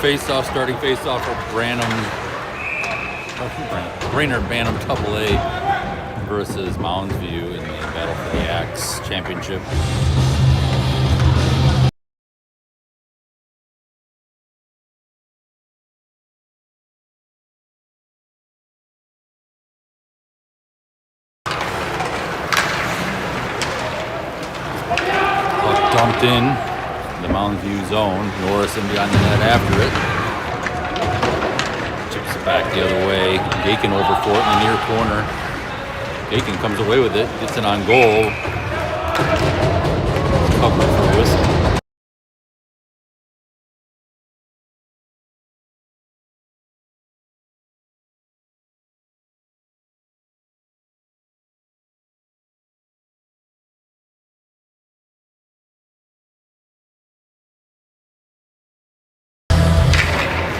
face-off, starting face-off for Brainerd Bantam AA versus Moundsview in the Battle for the Axe Championship. Puck dumped in the Moundsview zone. Norris in behind the net after it. Chips it back the other way. Gakin over for it in the near corner. Gakin comes away with it. Gets it on goal. Covered for a whistle.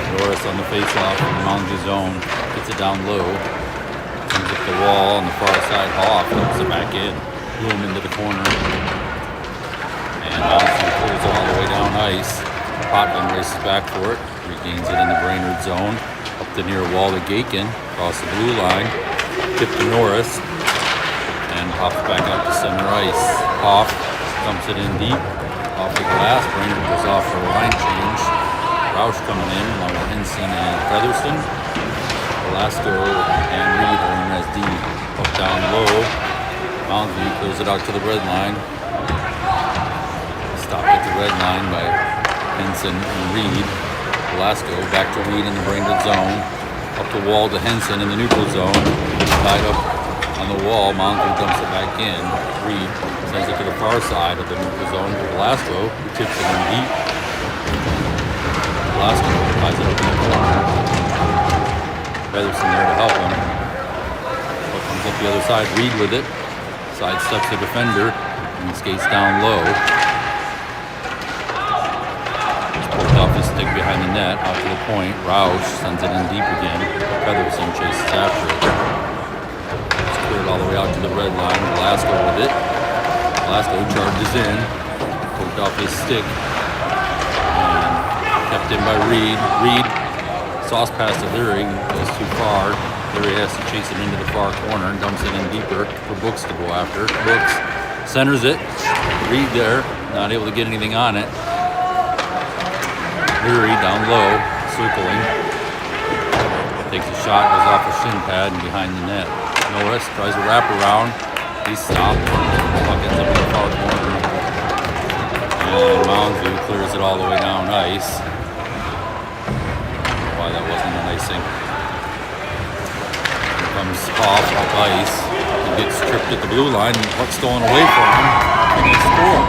Norris on the face-off in the Moundsview zone. Gets it down low. Comes up the wall on the far side. Hoff dumps it back in. Bloom into the corner. And Moundsview pulls it all the way down ice. Potvin races back for it. Regains it in the Brainerd zone. Up the near wall to Gakin. Across the blue line. Tip to Norris. And pops back out to center ice. Hoff dumps it in deep. Off the glass. Brainerd goes off for a line change. Roush coming in along with Henson and Featherston. Velasco and Reed are in as D. Up down low. Moundsview clears it out to the red line. Stopped at the red line by Henson and Reed. Velasco back to Reed in the Brainerd zone. Up the wall to Henson in the neutral zone. Tied up on the wall. Moundsview dumps it back in. Reed sends it to the far side of the neutral zone to Velasco, who tips it in deep. Velasco ties it up in the corner. Featherston there to help him. Puck comes up the other side. Reed with it. Sidesteps the defender and skates down low. Just poked off his stick behind the net, out to the point. Roush sends it in deep again. Featherston chases after it. It's cleared all the way out to the red line. Velasco with it. Velasco charges in. Poked off his stick. Kept in by Reed. Reed, sauce pass to Leary, goes too far. Leary has to chase it into the far corner and dumps it in deeper for Books to go after. Books centers it. Reed there, not able to get anything on it. Leary down low, circling. Takes a shot, goes off a shin pad and behind the net. Norris tries to wrap around. He's stopped. Puck ends up in the far corner. And Moundsview clears it all the way down ice. Why that wasn't an icing. Here comes Hoff up ice. He gets tripped at the blue line and puck's stolen away from him. And they score.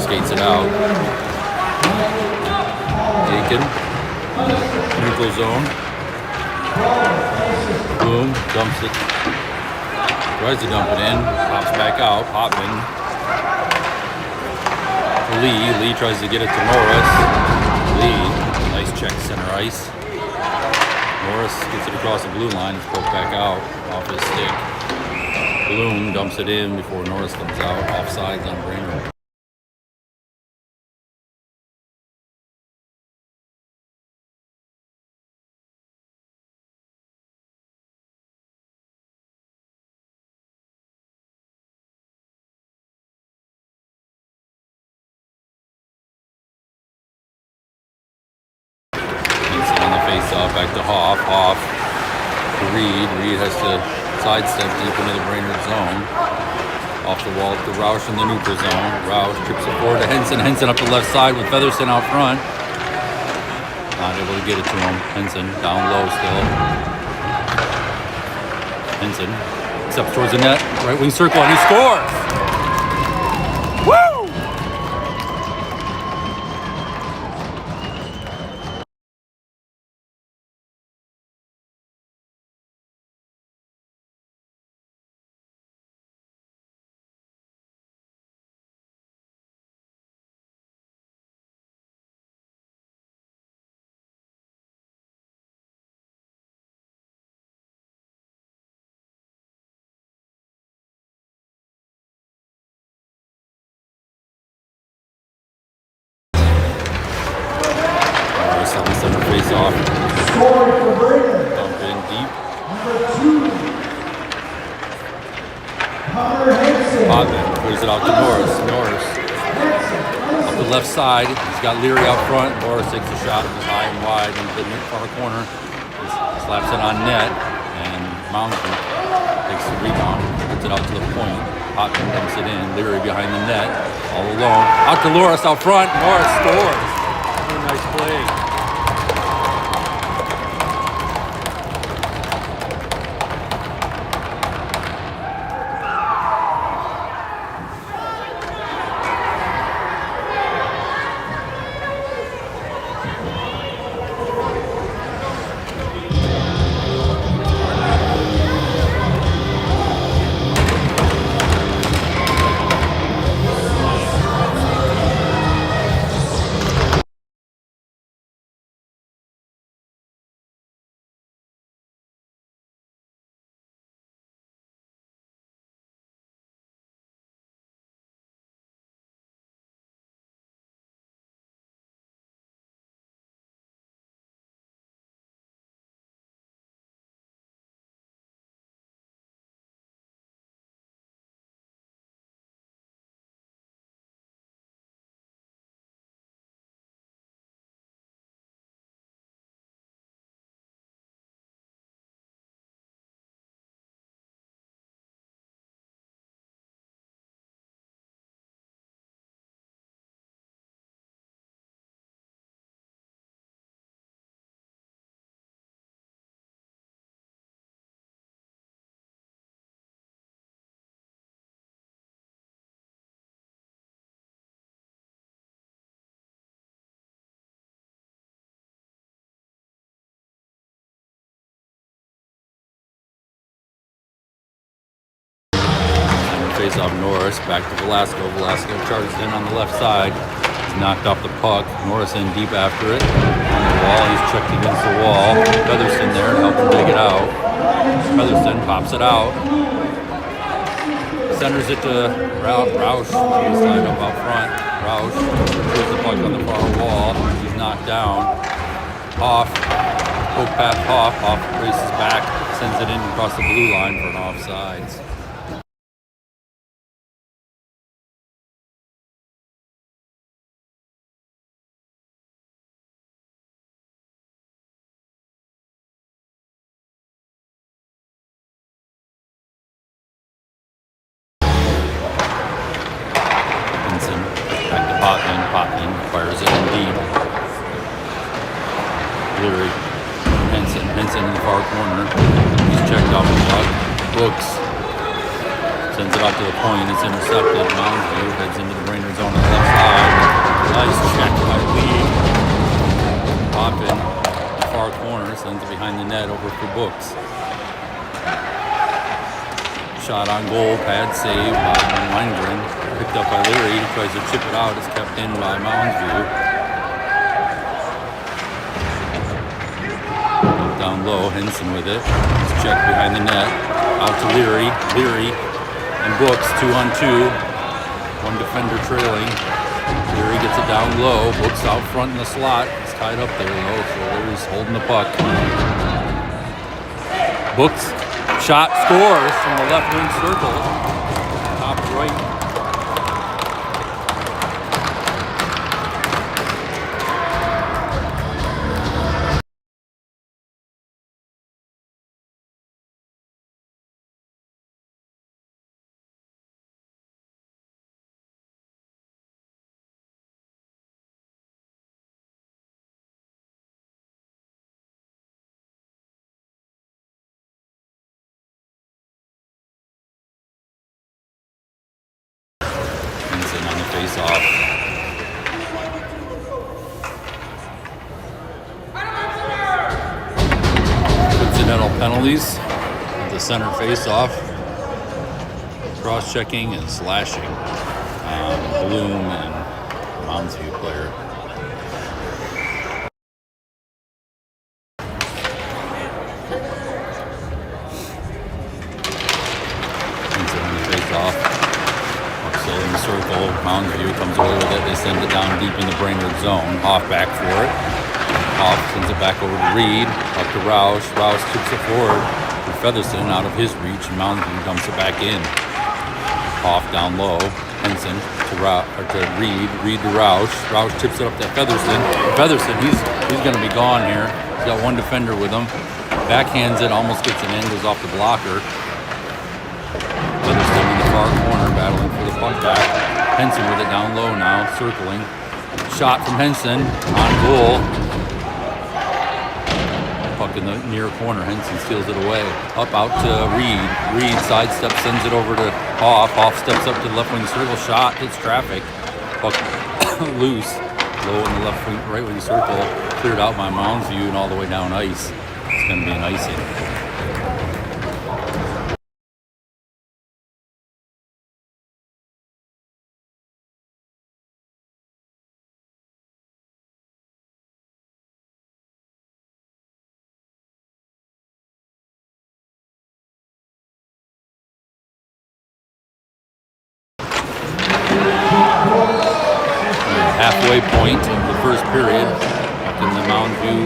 Skates it out. Gakin, neutral zone. Boom, dumps it. Tries to dump it in. Pops back out. Potvin. Lee. Lee tries to get it to Norris. Lee, nice check center ice. Norris gets it across the blue line. It's poked back out off his stick. Bloom dumps it in before Norris comes out. Offsides on Brainerd. Face-off back to Hoff. Hoff to Reed. Reed has to sidestep deep into the Brainerd zone. Off the wall to Roush in the neutral zone. Roush trips it forward to Henson. Henson up the left side with Featherston out front. Not able to get it to him. Henson down low still. Henson steps towards the net. Right wing circle and he scores! Woo! Center face off. Dump in deep. Botman plays it out to Norris. Norris up the left side. He's got Leary out front. Norris takes a shot. It's high and wide into the far corner. Slaps it on net. And Moundsview takes the rebound. Puts it out to the point. Botman dumps it in. Leary behind the net. All alone. Out to Norris out front. Norris scores. Really nice play. Face off Norris, back to Velasco. Velasco charges in on the left side. He's knocked off the puck. Norris in deep after it. On the wall, he's checked against the wall. Featherson there to help him dig it out. Featherson pops it out. Centers it to Roush. He's lined up out front. Roush throws the puck on the far wall. He's knocked down. Hoff, poke past Hoff. Hoff races back, sends it in across the blue line for an offsides. Potman fires it in deep. Leary, Henson in the far corner. He's checked off the puck. Books sends it out to the point. It's intercepted. Moundsview heads into the Brainerd zone on the left side. Nice check by Lee. Poppin, the far corner, sends it behind the net over for Books. Shot on goal, pad save by Weingren. Picked up by Leary. He tries to chip it out. It's kept in by Moundsview. Down low, Henson with it. It's checked behind the net. Out to Leary. Leary and Books, 2-on-2. One defender trailing. Leary gets it down low. Books out front in the slot. It's tied up there low, so Leary's holding the puck. Books, shot, scores from the left wing circle. Top right. face-off. Incidental penalties. The center face-off. Cross-checking and slashing. Bloom and Moundsview player. Face-off. Still in the circle. Moundsview comes away with it. They send it down deep in the Brainerd zone. Hoff back for it. Hoff sends it back over to Reed. Up to Roush. Roush tips it forward to Featherston out of his reach. And Moundsview dumps it back in. Hoff down low. Henson to Reed. Reed to Roush. Roush tips it up to Featherston. Featherston, he's going to be gone here. He's got one defender with him. Backhands it. Almost gets an end. Goes off the blocker. Featherston in the far corner battling for the punt back. Henson with it down low now, circling. Shot from Henson on goal. Puck in the near corner. Henson steals it away. Up out to Reed. Reed sidestep, sends it over to Hoff. Hoff steps up to the left wing circle. Shot, hits traffic. Puck loose. Low in the left wing, right wing circle. Cleared out by Moundsview and all the way down ice. It's going to be an icing. Halfway point of the first period, up in the Moundsview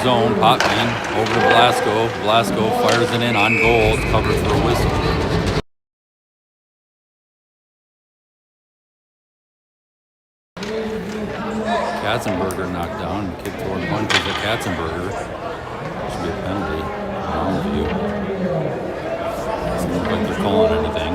zone. Potvin over to Velasco. Velasco fires it in on goal. It's covered for a whistle. Katzenberger knocked down. Kick toward punches at Katzenberger. Should be a penalty. Moundsview. Doesn't look like they're calling anything.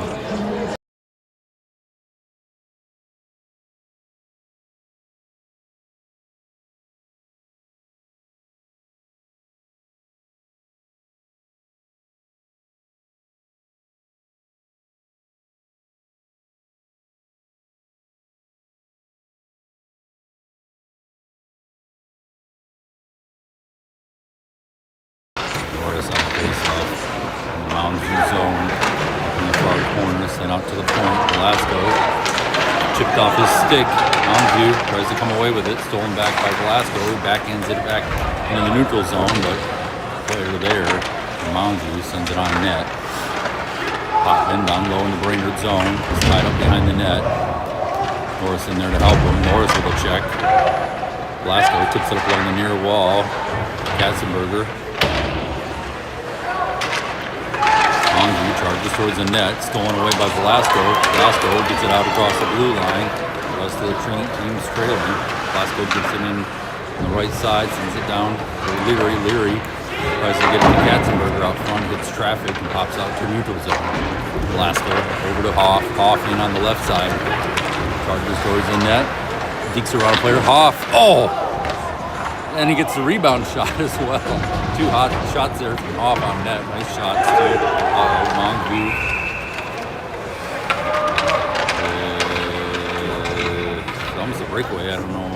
Norris on the face-off in the Moundsview zone in the far corner, sent out to the point. Velasco chipped off his stick. Moundsview tries to come away with it, stolen back by Velasco. He backhands it back into the neutral zone, but player there, Moundsview sends it on net. Potvin down low in the Brainerd zone, he's tied up behind the net. Norris in there to help him. Norris with a check. Velasco tips it up along the near wall. Katzenberger. Moundsview charges towards the net, stolen away by Velasco. Velasco gets it out across the blue line. The rest of the team's trailing. Velasco gets it in on the right side, sends it down to Leary. Leary tries to get it to Katzenberger out front, hits traffic, and pops out to neutral zone. Velasco over to Hoff. Hoff in on the left side. Charges towards the net. Dekes around player. Hoff. Oh! And he gets the rebound shot as well. Two hot shots there from Hoff on net. Nice shots too. Moundsview. It's almost a breakaway. I don't know.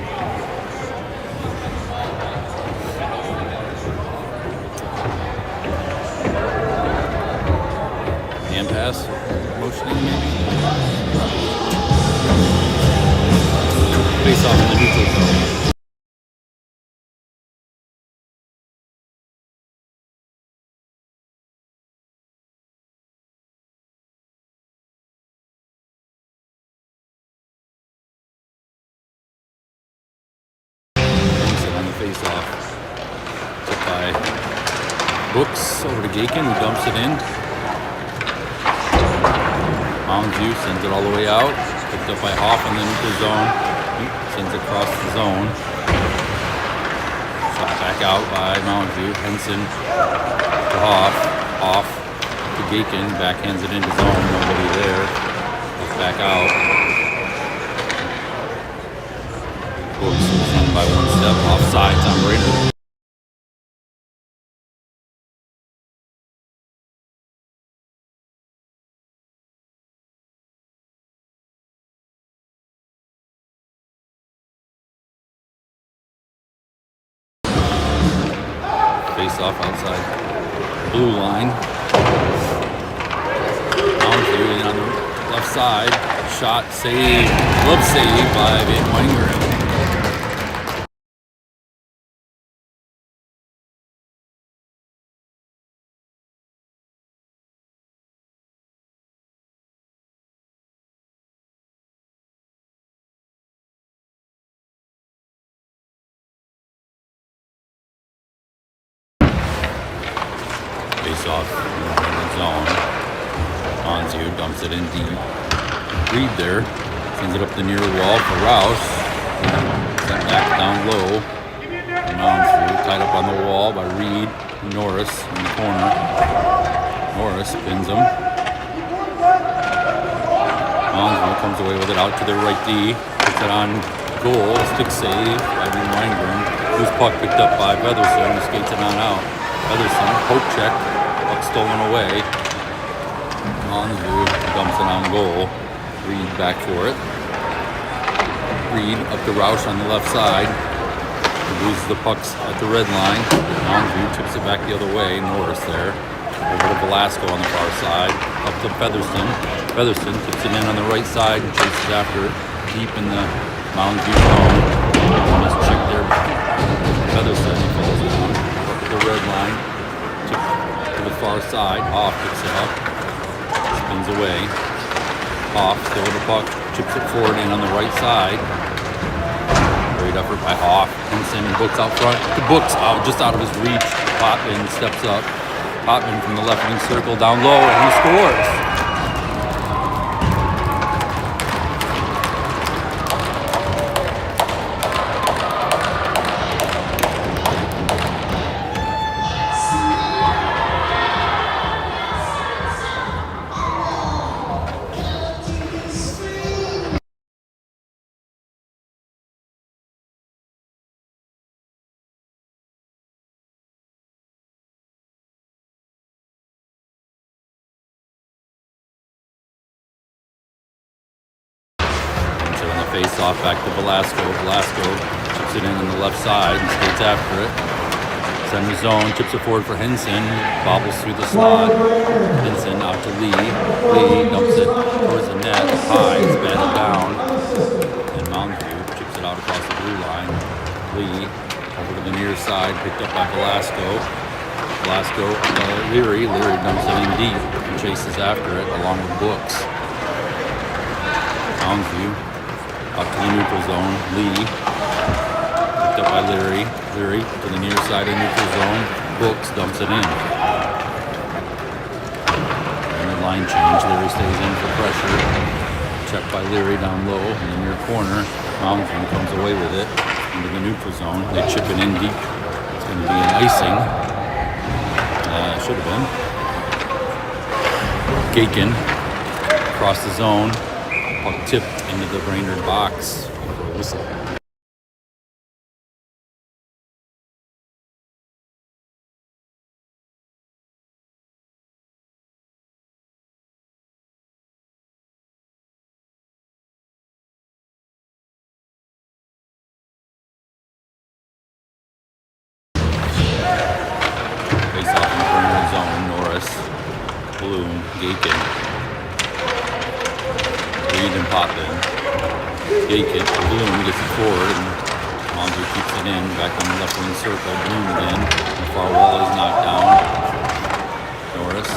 Hand pass. Motioning maybe. Face off in the neutral zone. Face-off. Tipped by Brooks over to Gakin, who dumps it in. Moundsview sends it all the way out. Picked up by Hoff in the neutral zone. Sends it across the zone. Shot back out by Moundsview. Henson to Hoff. Hoff to Gakin. Backhands it into zone. Nobody there. Goes back out. Brooks by one step offsides on Brainerd. face-off outside blue line. Moundsview in on the left side. Shot, save, glove save by Van Wangeren. Face off in the zone. Moundsview dumps it in deep. Reed there. Sends it up the near wall for Rouse. Sent back down low. Moundsview tied up on the wall by Reed. Norris in the corner. Norris pins him. Moundsview comes away with it out to the right D. Puts it on goal. Stick save by Van Wangeren. Loose puck picked up by Featherson. Who skates it on out. Featherson, poke check. Puck stolen away. Moundsview dumps it on goal. Reed back for it. Reed up to Roush on the left side. He loses the pucks at the red line. Moundsview tips it back the other way. Norris there. Over to Velasco on the far side. Up to Featherston. Featherston tips it in on the right side and chases after it. Deep in the Moundsview zone. Nice check there. Featherston falls down. Up to the red line. To the far side. Hoff picks it up. Spins away. Hoff still with the puck. Chips it forward in on the right side. Great effort by Hoff. Henson and Books out front. The Books out just out of his reach. Potman steps up. Potman from the left wing circle down low and he scores. Face off back to Velasco. Velasco chips it in on the left side and skates after it. Center zone, chips it forward for Henson. Bobbles through the slot. Henson out to Lee. Lee dumps it towards the net. High, it's batted down. And Moundsview chips it out across the blue line. Lee over to the near side, picked up by Velasco. Velasco, Leary. Leary dumps it in deep and chases after it along with Books. Moundsview up to the neutral zone. Lee picked up by Leary. Leary to the near side of neutral zone. Books dumps it in. And the line change. Leary stays in for pressure. Checked by Leary down low in the near corner. Moundsview comes away with it into the neutral zone. They chip it in deep. It's going to be an icing. Should have been. Gakin across the zone. Puck tipped into the Brainerd box for a whistle. Face off in the Brainerd zone. Norris, Bloom, Gakin. Reed and Potman. Gakin, Bloom gets it forward and Moundsview keeps it in. Back on the left wing circle. Bloom again. The far wall is knocked down. Norris.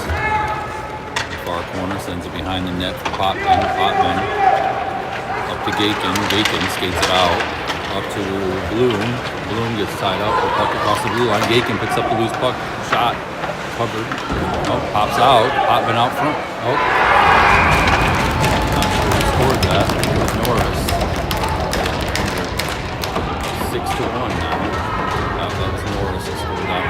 The far corner sends it behind the net for Potman. Potman up to Gakin. Gakin skates it out. Up to Bloom. Bloom gets tied up. The puck across the blue line. Gakin picks up the loose puck. Shot. Covered. Oh, pops out. Potman out front. Oh. Scored that with Norris. 6-1 now. That was Norris who scored that.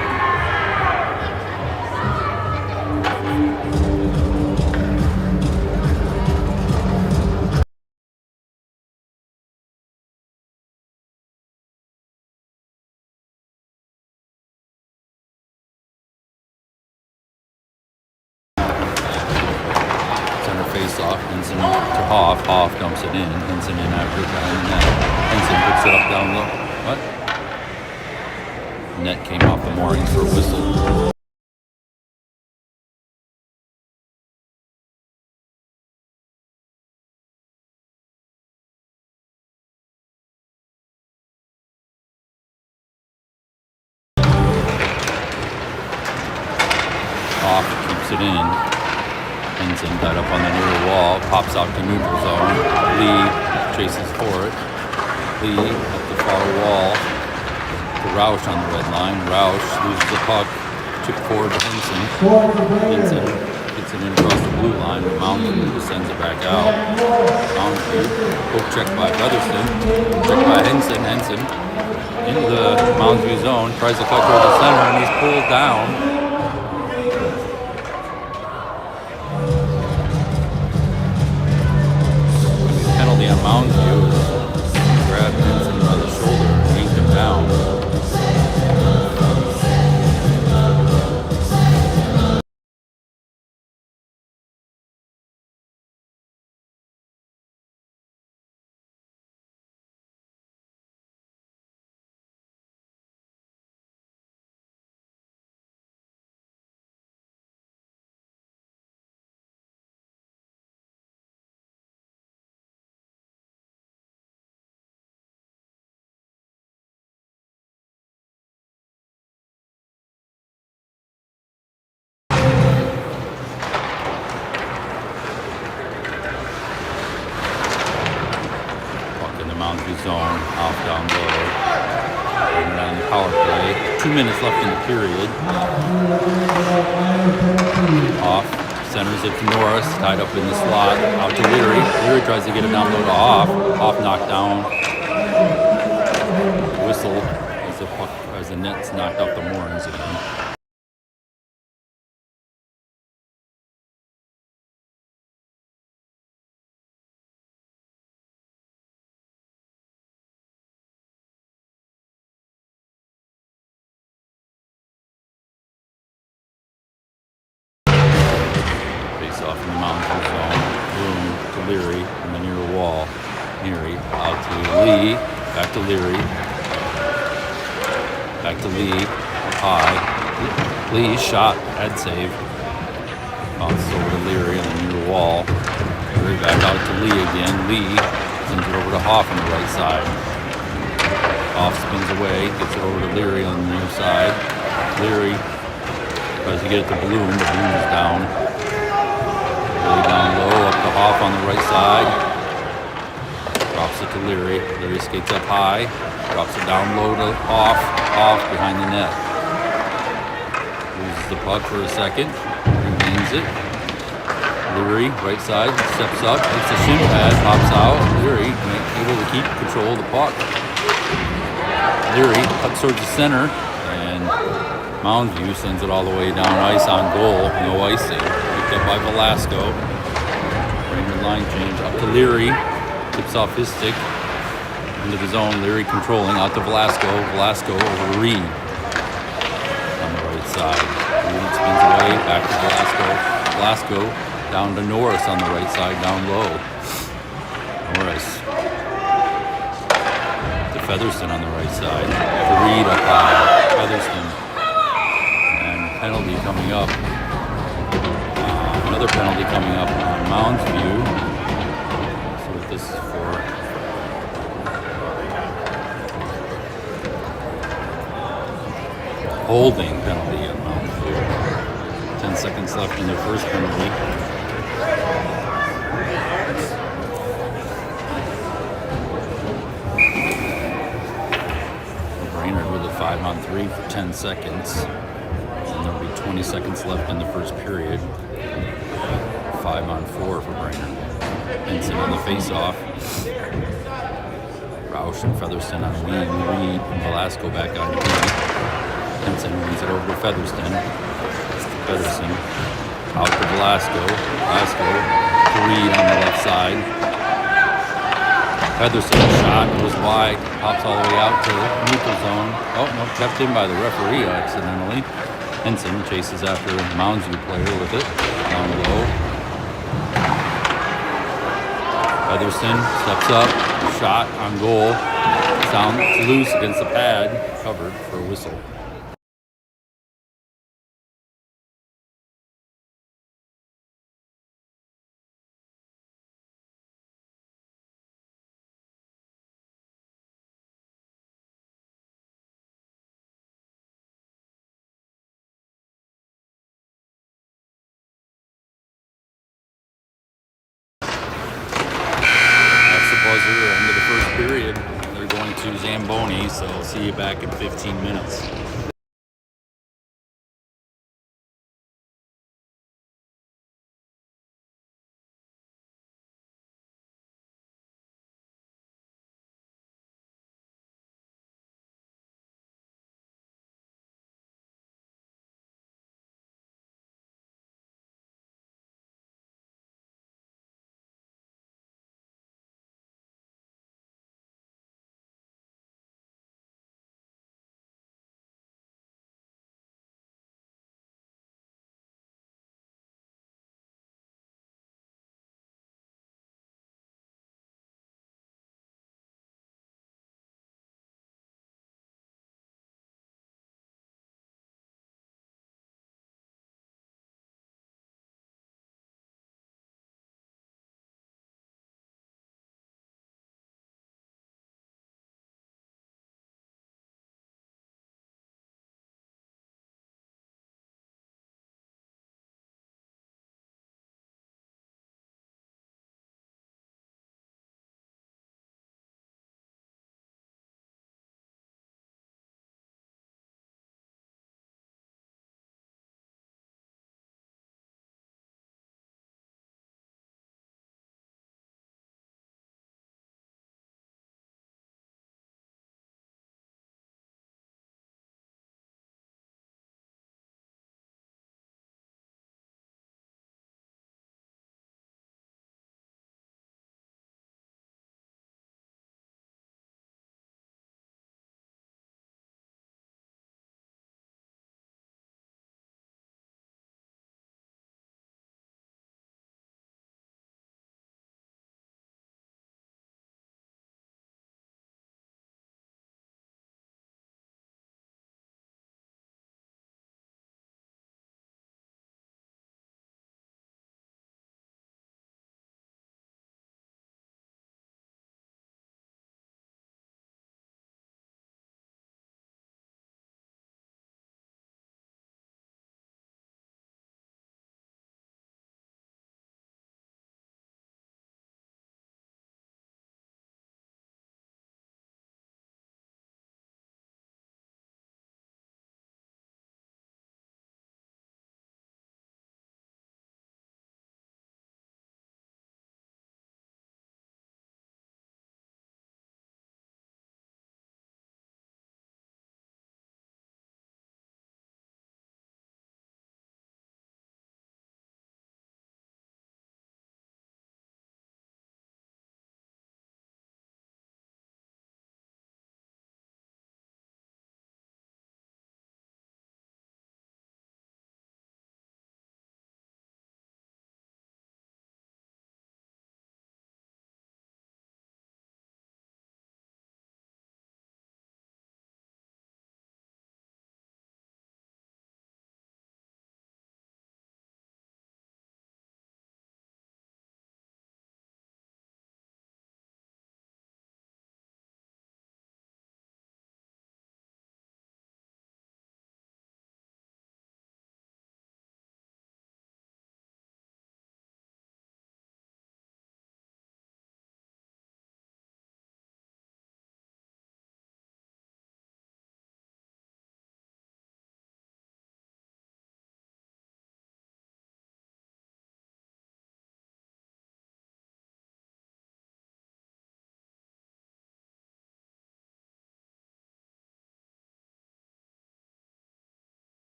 Face-off, Henson to Hoff. Hoff dumps it in. Henson in after it behind the net. Henson picks it up down low. What? Net came off the mooring for a whistle. Off, keeps it in. Henson tied up on the near wall, pops out to neutral zone. Lee chases for it. Lee at the far wall to Roush on the red line. Roush loses the puck, chip forward to Henson. Henson gets it in across the blue line, but Moundsview sends it back out. Moundsview, poke check by Featherston, check by Henson. Henson into the Moundsview zone, tries to cut toward the center, and he's pulled down. Penalty on Moundsview is grabbed Henson by the shoulder and yanked him down. Moundsview zone, off down low. Brainerd on the power play. 2 minutes left in the period. Off, centers it to Norris, tied up in the slot. Out to Leary. Leary tries to get it down low to Off. Off knocked down. Whistle as the net's knocked off the moorings again. Off in the Moundsview zone. Boom to Leary in the near wall. Leary out to Lee. Back to Leary. Back to Lee. Up high. Lee shot. Head save. Bounces over to Leary on the near wall. Leary back out to Lee again. Lee sends it over to Hoff on the right side. Hoff spins away. Gets it over to Leary on the near side. Leary tries to get it to Bloom. The Bloom is down. Down low, up to Hoff on the right side. Drops it to Leary. Leary skates up high. Drops it down low to Hoff. Hoff behind the net. Loses the puck for a second. Regains it. Leary, right side, steps up. Hits the shin pad, pops out. Leary able to keep control of the puck. Leary cuts towards the center. And Moundsview sends it all the way down ice on goal. No icing. Up by Velasco. Brainerd line change up to Leary. Tips off his stick into the zone. Leary controlling out to Velasco. Velasco over Reed on the right side. Reed spins away back to Velasco. Velasco down to Norris on the right side, down low. Norris to Featherston on the right side. To Reed up high. Featherston. And penalty coming up. Another penalty coming up on Moundsview. Let's see what this is for. Holding penalty on Moundsview. 10 seconds left in their first penalty. Brainerd with a 5-on-3 for 10 seconds. And there'll be 20 seconds left in the first period. 5-on-4 for Brainerd. Henson on the face-off. Roush and Featherston on wing. Reed and Velasco back on wing. Henson wins it over to Featherston. Featherston out to Velasco. Velasco to Reed on the left side. Featherston shot goes wide. Pops all the way out to neutral zone. Oh no, kept in by the referee accidentally. Henson chases after a Moundsview player with it. Down low. Featherston steps up, shot on goal, sounds loose against the pad, covered for a whistle. buzzer, end of the first period. They're going to Zamboni, so I'll see you back in 15 minutes.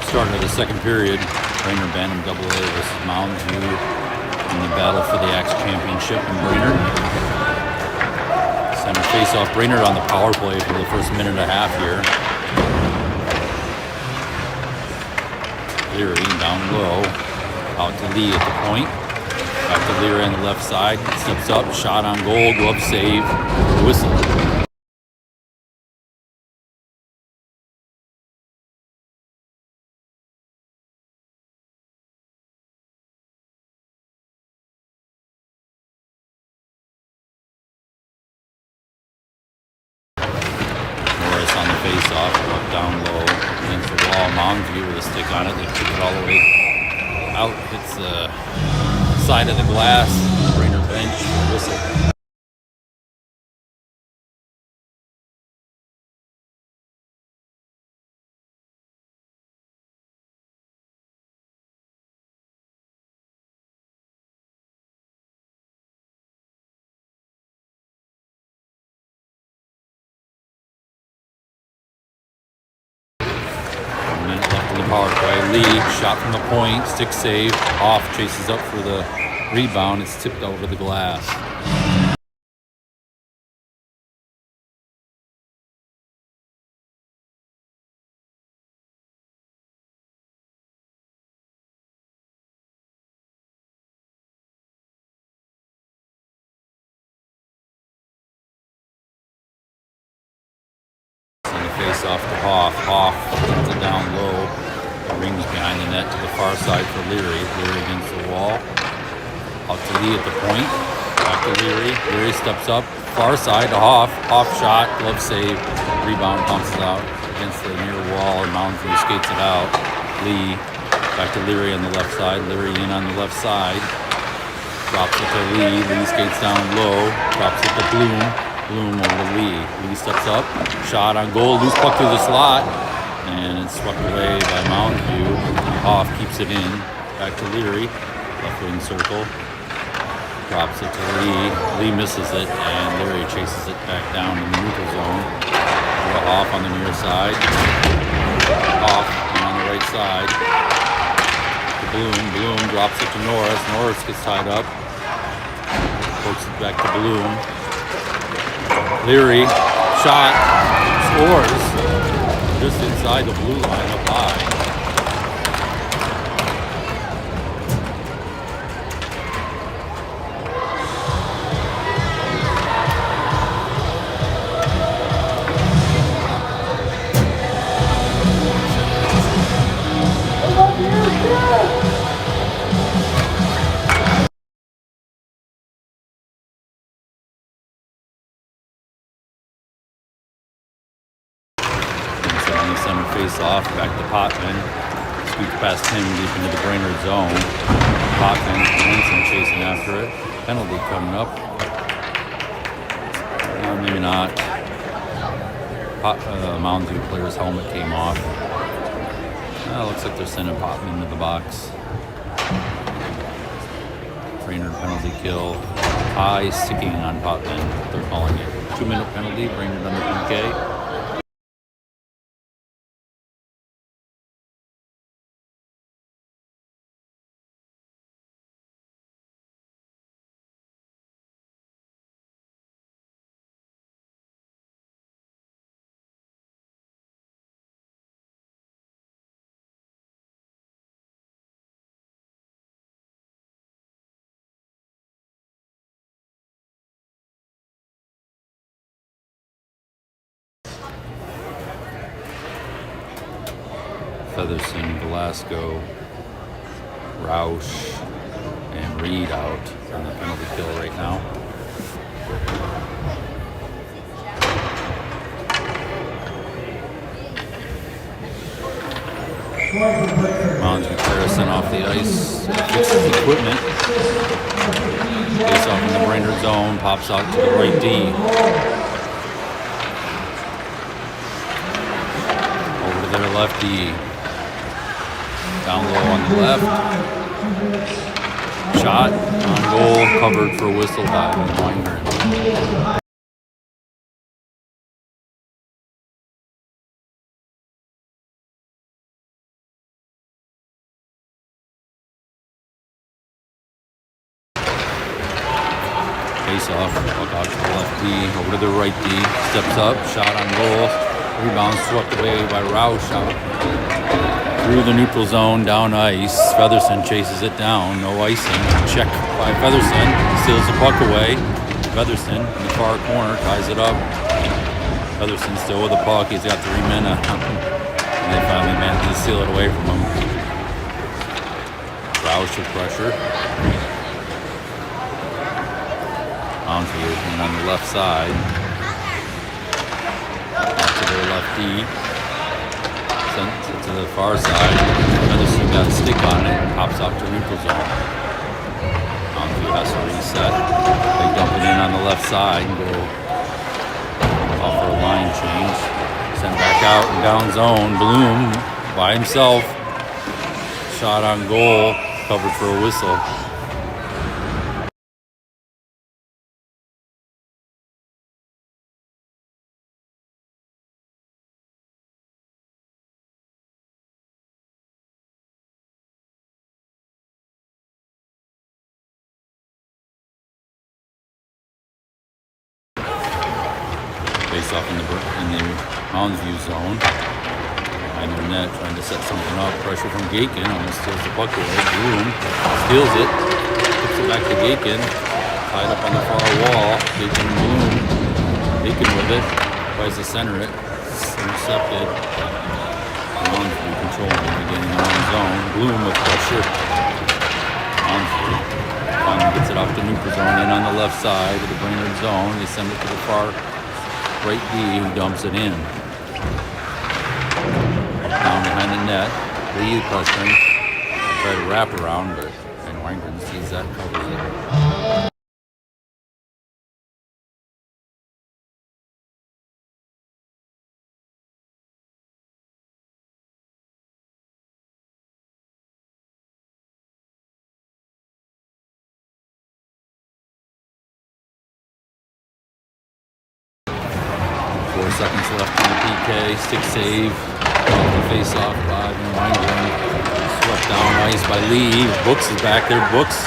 Start of the second period, Brainerd Bantam AA versus Moundsview in the battle for the Axe Championship in Brainerd. Center face-off, Brainerd on the power play for the first minute and a half here. Leary down low, out to Lee at the point. Back to Leary on the left side, steps up, shot on goal, glove save, whistle. On the face-off, up down low against the wall. Moundsview with a stick on it. They kick it all the way out. Hits the side of the glass. Brainerd bench, whistle. Power play. Lee shot from the point, stick save, off, chases up for the rebound. It's tipped over the glass. On the face off to Hoff gets it down low. Rings behind the net to the far side for Leary. Leary against the wall. Out to Lee at the point. Back to Leary. Leary steps up. Far side to Hoff. Hoff shot. Glove save. Rebound bounces out against the near wall. And Moundsview skates it out. Lee. Back to Leary on the left side. Leary in on the left side. Drops it to Lee. Lee skates down low. Drops it to Bloom. Bloom over to Lee. Lee steps up. Shot on goal. Loose puck through the slot. And it's swept away by Moundsview. Hoff keeps it in. Back to Leary. Left wing circle. Drops it to Lee. Lee misses it, and Leary chases it back down in the neutral zone. To Hoff on the near side. Hoff on the right side. To Bloom. Bloom drops it to Norris. Norris gets tied up. Pokes it back to Bloom. Leary. Shot. Scores. Just inside the blue line up high. Center face off, back to Potman. Scoots past him deep into the Brainerd zone. Potman, Hanson chasing after it. Penalty coming up. Maybe not. Moundsview player's helmet came off. Looks like they're sending Potman into the box. Brainerd penalty kill. Eye sticking on Potman. They're calling it. 2-minute penalty. Brainerd on the PK. Featherson, Velasco, Roush, and Reed out on the penalty kill right now. Moundsview player sent off the ice, fixes equipment. Face off in the Brainerd zone, pops out to the right D. Over to their left D. Down low on the left. Shot on goal, covered for a whistle by Brainerd. face-off. Puck out to the left D, over to the right D. Steps up, shot on goal. Rebound swept away by Roush out through the neutral zone, down ice. Featherston chases it down, no icing. Check by Featherston, steals the puck away. Featherston in the far corner ties it up. Featherston still with the puck. He's got 3 men on him. And they finally managed to steal it away from him. Roush with pressure. Moundsview and on the left side. Out to their left D. Sent it to the far side. Featherston got a stick on it and pops out to neutral zone. Moundsview has to reset. They dump it in on the left side and go off for a line change. Sent back out and down zone. Bloom by himself. Shot on goal. Covered for a whistle. Face off in the Moundsview zone. Behind their net, trying to set something up. Pressure from Gakin, almost steals the puck away. Bloom steals it, puts it back to Gakin. Tied up on the far wall. Gakin and Bloom. Gakin with it, tries to center it. Intercepted. Moundsview controlling it, getting in their own zone. Bloom with pressure. Moundsview finally gets it off to neutral zone, in on the left side of the Brainerd zone. They send it to the far right D, who dumps it in. Down behind the net. Lee pressuring. Try to wrap around, but Wangren sees that, covers it. Seconds left on the PK. Stick save. Face off by Wangren. Swept down ice by Lee. Brooks is back there. Brooks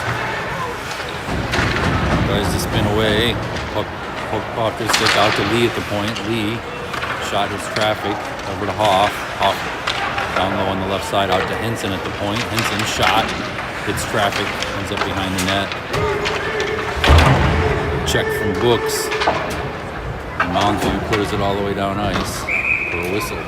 tries to spin away. Puck off his stick out to Lee at the point. Lee shot his traffic over to Hoff. Hoff down low on the left side out to Henson at the point. Henson shot. Hits traffic. Ends up behind the net. Check from Brooks. Moundsview clears it all the way down ice for a whistle.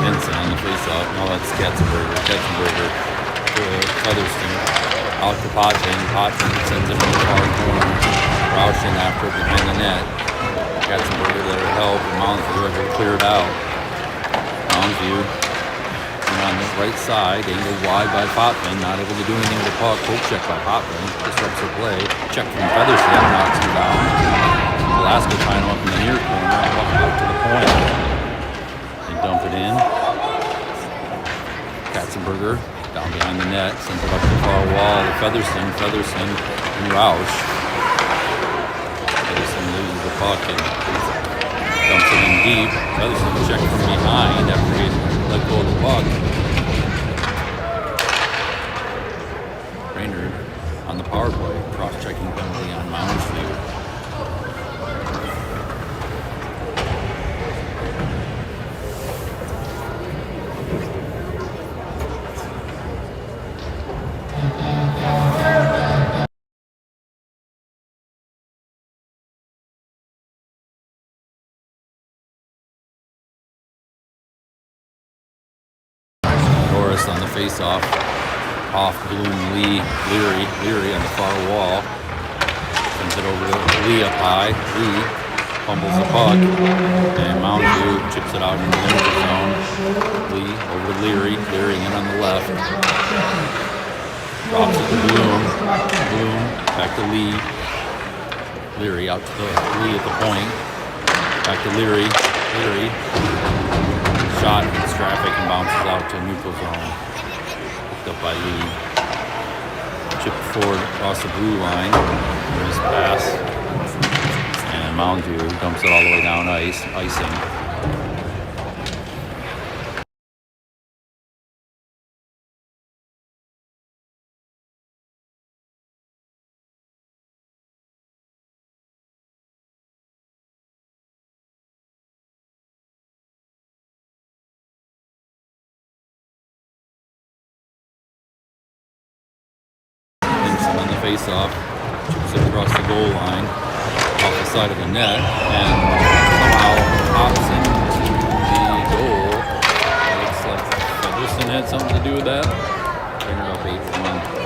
Vincent on the face-off. No, that's Katzenberger. Katzenberger to Featherston. Out to Potvin. Potvin sends it in the far corner. Roush in after it behind the net. Katzenberger there to help. And Moundsview able to clear it out. Moundsview on the right side. Angled wide by Potvin. Not able to do anything with the puck. Poke check by Potvin. Disrupts the play. Check from Featherston. Knocks him down. Alaska tying him up in the near corner. Puck out to the point. They dump it in. Katzenberger down behind the net, sends it up to the far wall. Featherston, and Roush. Featherston loses the puck and dumps it in deep. Featherston checked from behind after he let go of the puck. Brainerd on the power play, cross-checking penalty on Moundsview. On the face-off, Hoff, Bloom, Leary on the far wall. Sends it over to Lee up high. Lee fumbles the puck, and Moundsview chips it out into the neutral zone. Lee over to Leary in on the left. Drops it to Bloom. Back to Lee. Leary out to Lee at the point. Back to Leary. shot hits traffic and bounces out to neutral zone. Picked up by Lee. Chip forward across the blue line. Nice pass. And Moundsview dumps it all the way down icing. On the face-off, chips it across the goal line, off the side of the net, and somehow hops into the goal. It looks like Featherston had something to do with that. Brainerd up 8-1.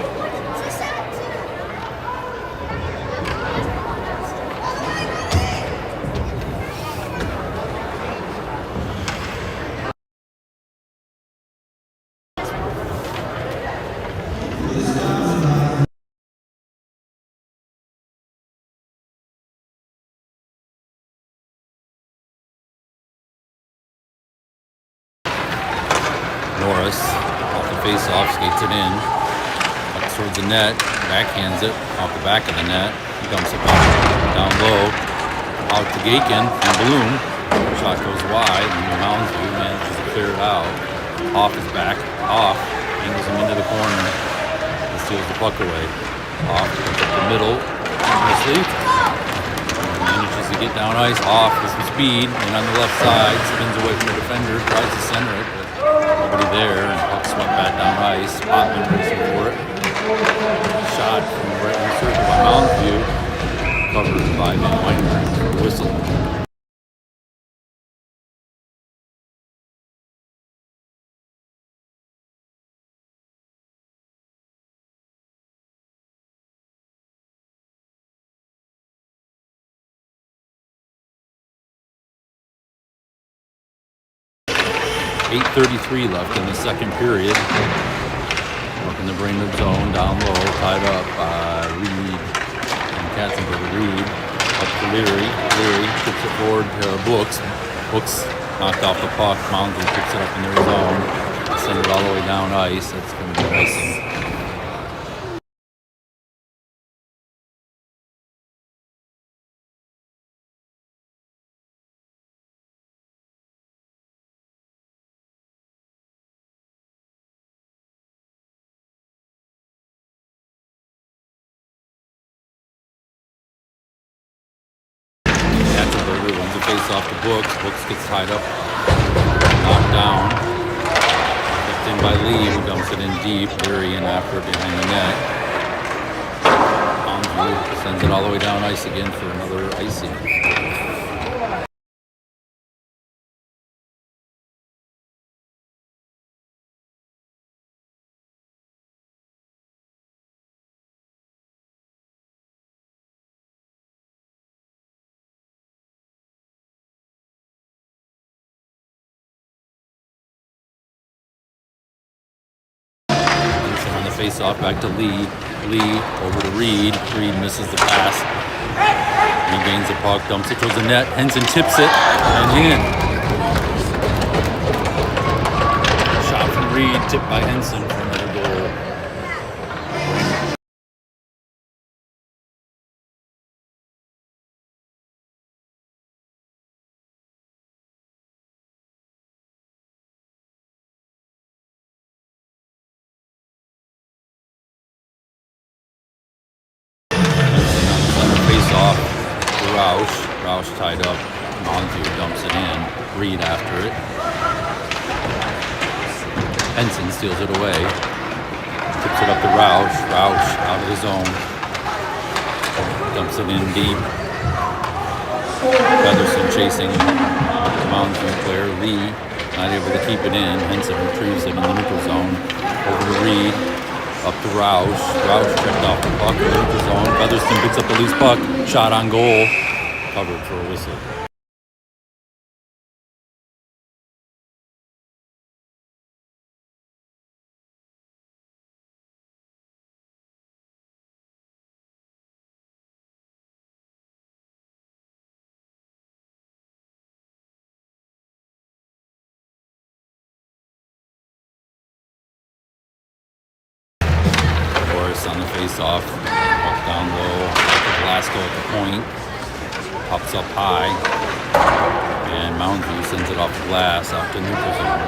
Norris, off the face-off, skates it in, up towards the net, backhands it off the back of the net, dumps it back down low, out to Gakin from Bloom. Shot goes wide, and Moundsview manages to clear it out. Off his back, off, angles him into the corner, and steals the puck away. Off, goes up the middle, nicely. Manages to get down ice, off with some speed, and on the left side, spins away from the defender, tries to center it, but nobody there, and puck swept back down ice. Spotman racing for it. Shot from the right wing circle by Moundsview, covered by Van Weinberg for a whistle. .8:33 left in the second period. Working the Brainerd zone down low, tied up by Reed and Katzenberg. Reed up to Leary. Leary kicks it forward to Brooks. Brooks knocked off the puck. Moundsview picks it up in their zone. Send it all the way down ice. That's going to be icing. Runs the face off the Brooks. Brooks gets tied up, knocked down. Picked in by Lee, who dumps it in deep. Leary in after it behind the net. Moundsview sends it all the way down ice again for another icing. On the face-off, back to Lee. Lee over to Reed. Reed misses the pass. Regains the puck, dumps it towards the net. Henson tips it and in. Shot from Reed, tipped by Henson for another goal. Off to Roush. Roush tied up. Moundsview dumps it in. Reed after it. Henson steals it away. Tips it up to Roush. Roush out of the zone. Dumps it in deep. Featherston chasing the Moundsview player. Lee not able to keep it in. Henson retrieves it in the neutral zone. Over to Reed. Up to Roush. Roush tripped off the puck in the neutral zone. Featherston picks up the loose puck. Shot on goal. Covered for a whistle. face-off. Puck down low. Velasco at the point. Pops up high. And Moundsview sends it off the glass out to neutral zone.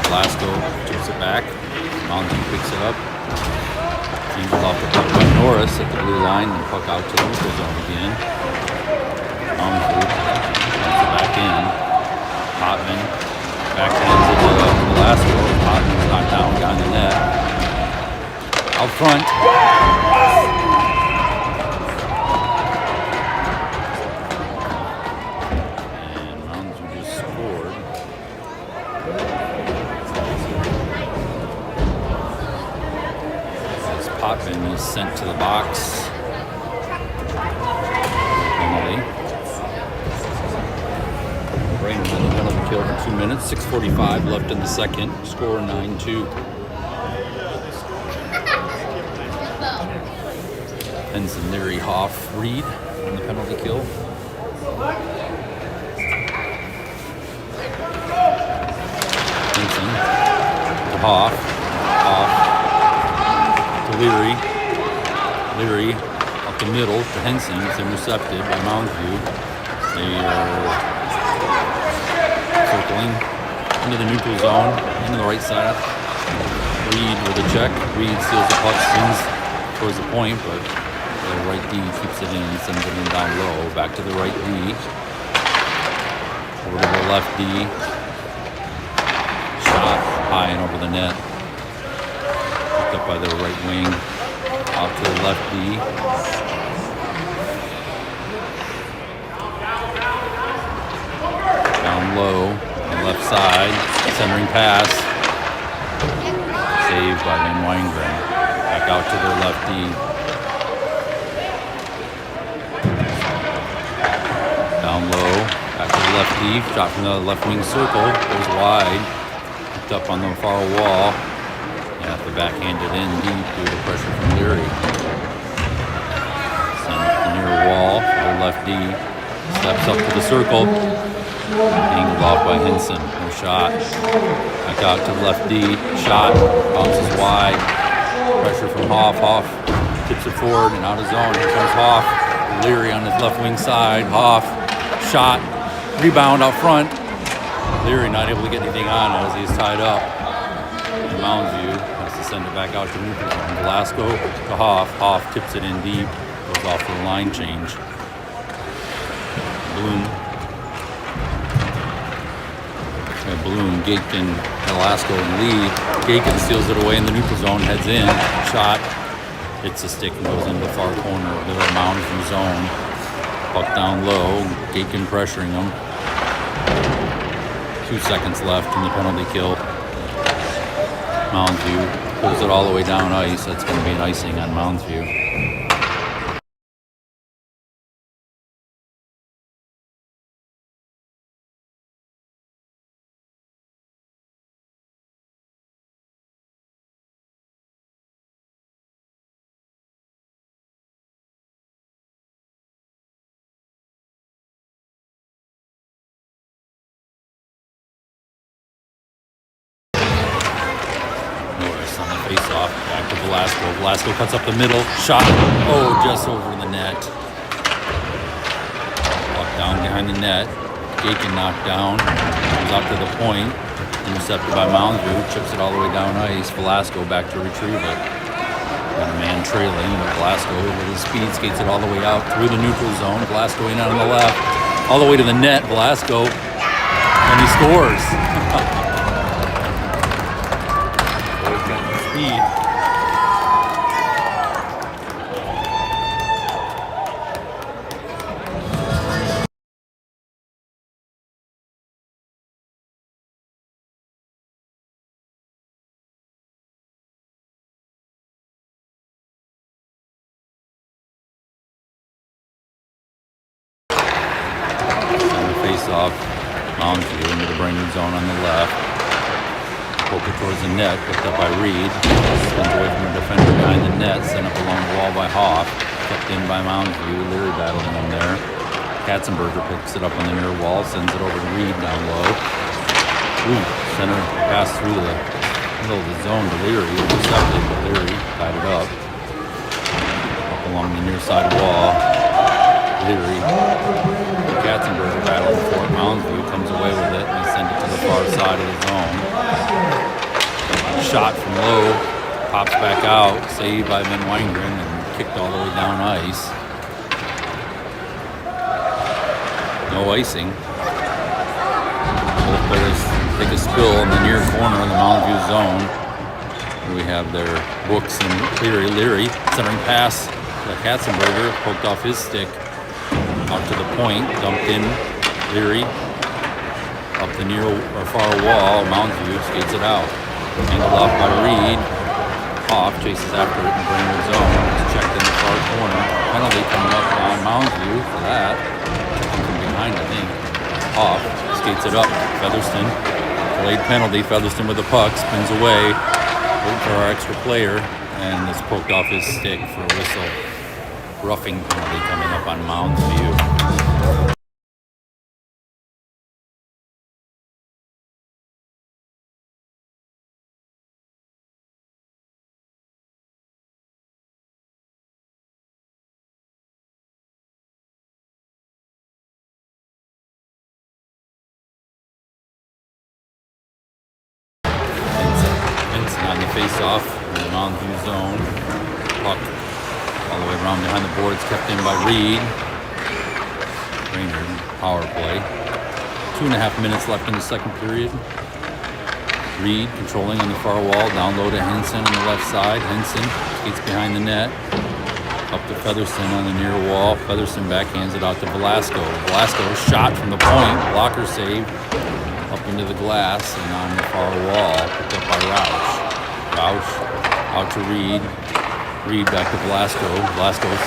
Velasco chips it back. Moundsview picks it up. Changes off the puck by Norris at the blue line and puck out to the neutral zone again. Moundsview puts it back in. Potman backhands it to Velasco. Potman's knocked down behind the net. Out front. And Moundsview just scored. As Potman is sent to the box. Penalty. Brainerd on the penalty kill for 2 minutes. 6:45 left in the second. Score 9-2. Henson, Leary, Hoff, Reed on the penalty kill. Henson to Hoff. Hoff to Leary. Leary up the middle to Henson. It's intercepted by Moundsview. They are circling into the neutral zone, into the right side. Reed with a check. Reed steals the puck, spins towards the point, but the right D keeps it in, sends it in down low, back to the right D, over to the left D, shot high and over the net, picked up by the right wing, out to the left D, down low, on the left side, centering pass, saved by Van Weingren, back out to the left D. Down low, back to the left deep, shot from the left wing circle, goes wide, picked up on the far wall, and have to backhand it in deep due to pressure from Leary. Send up the near wall for the left D, steps up to the circle, angled off by Henson, no shot. Back out to the left D, shot, bounces wide, pressure from Hoff, Hoff tips it forward and out of zone, here comes Hoff, Leary on his left wing side, Hoff, shot, rebound out front. Leary not able to get anything on it as he's tied up. And Moundsview has to send it back out to neutral zone. Velasco to Hoff. Hoff tips it in deep, goes off for the line change. Bloom, Gaitkin, Velasco, and Lee. Gaitkin steals it away in the neutral zone, heads in, shot, hits the stick and goes into the far corner of the Moundsview zone. Puck down low, Gaitkin pressuring him. 2 seconds left in the penalty kill. Moundsview pulls it all the way down ice. That's going to be an icing on Moundsview. On the face-off, back to Velasco. Velasco cuts up the middle, shot, just over the net. Walk down behind the net. Gaitkin knocked down, comes out to the point, intercepted by Moundsview, chips it all the way down ice. Velasco back to retrieve it. Got a man trailing, but Velasco with his speed skates it all the way out through the neutral zone. Velasco in on the left, all the way to the net. Velasco, and he scores. Speed. Face-off, Moundsview into the Brainerd zone on the left. Poke it towards the net, picked up by Reed. Spins away from the defender behind the net, sent up along the wall by Hoff. Kept in by Moundsview, Leary battling him there. Katzenberger picks it up on the near wall, sends it over to Reed down low. Center pass through the middle of the zone to Leary. Intercepted, but Leary tied it up. along the near side wall. Leary, Katzenberger battling for it. Moundsview comes away with it and sends it to the far side of the zone. Shot from low, pops back out, saved by Van Weingren and kicked all the way down ice. No icing. Both players take a spill in the near corner of the Moundsview zone. We have their Books and Leary centering pass to Katzenberger, poked off his stick out to the point, dumped in. Leary up the near or far wall. Moundsview skates it out, angled off by Reed. Hoff chases after it in Brainerd zone. It's checked in the far corner. Penalty coming up on Moundsview for that. From behind, I think. Hoff skates it up. Featherston, delayed penalty. Featherston with the puck, spins away. Waiting for our extra player, and it's poked off his stick for a whistle. Roughing penalty coming up on Moundsview. On the face-off in the Moundsview zone. Puck all the way around behind the boards, kept in by Reed. Brainerd power play. 2.5 minutes left in the second period. Reed controlling on the far wall, down low to Henson on the left side. Henson skates behind the net. Up to Featherston on the near wall. Featherston backhands it out to Velasco. Velasco shot from the point, blocker save. Up into the glass and on the far wall, picked up by Roush. Roush out to Reed. Reed back to Velasco. Velasco's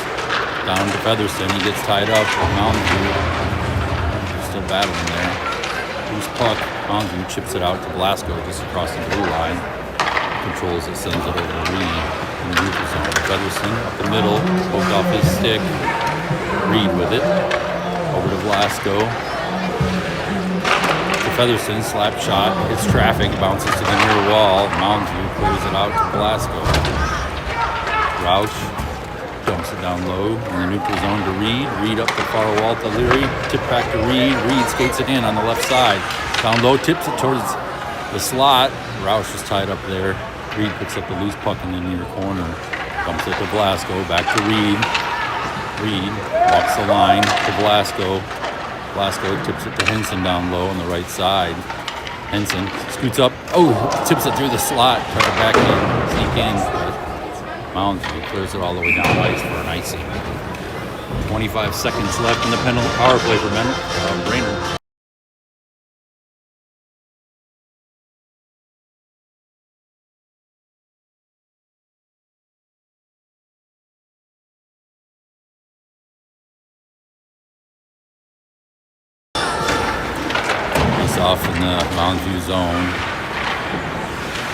down to Featherston. He gets tied up with Moundsview. Still battling there. Loose puck. Moundsview chips it out to Velasco just across the blue line. Controls it, sends it over to Reed in the neutral zone. Featherston up the middle, poked off his stick. Reed with it. Over to Velasco. Featherston, slap shot, hits traffic, bounces to the near wall. Moundsview clears it out to Velasco. Roush dumps it down low in the neutral zone to Reed. Reed up the far wall to Leary. Tip back to Reed. Reed skates it in on the left side. Down low, tips it towards the slot. Roush is tied up there. Reed picks up the loose puck in the near corner. Dumps it to Velasco. Back to Reed. Reed walks the line to Velasco. Velasco tips it to Henson down low on the right side. Henson scoots up. Oh, tips it through the slot. Try to back in, sneak in, but Moundsview clears it all the way down ice for an icing. 25 seconds left in the penalty power play for Brainerd. Off in the Moundsview zone.